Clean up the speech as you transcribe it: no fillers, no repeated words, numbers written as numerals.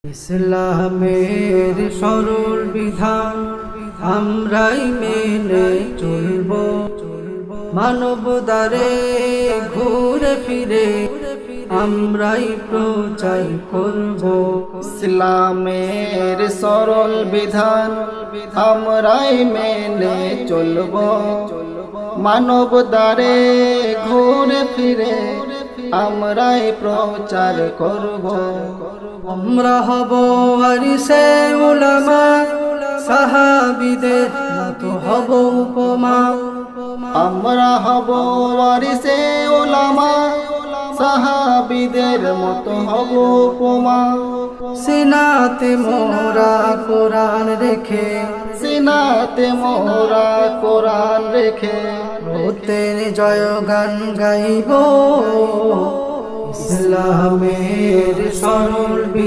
ইসলামের সরল বিধান আমরাই মেনে চলবো, মানব দ্বারে ঘুরে ফিরে আমরাই প্রচার করব। ইসলামের সরল বিধান আমরাই মেনে চলব, মানব দ্বারে ঘুরে ফিরে আমরাই প্রচার করব। আমরা হব ওয়ারিসে উলামা, সাহাবীদের মতো হব উপমা। আমরা হব ওয়ারিসে উলামা, সাহাবীদের মতো হব উপমা। সিনাতে মোরা কোরআন রেখে, সিনাতে মোরা কোরআন রেখে প্রত্যেক জয়গান গাইব। ইসলামের সরল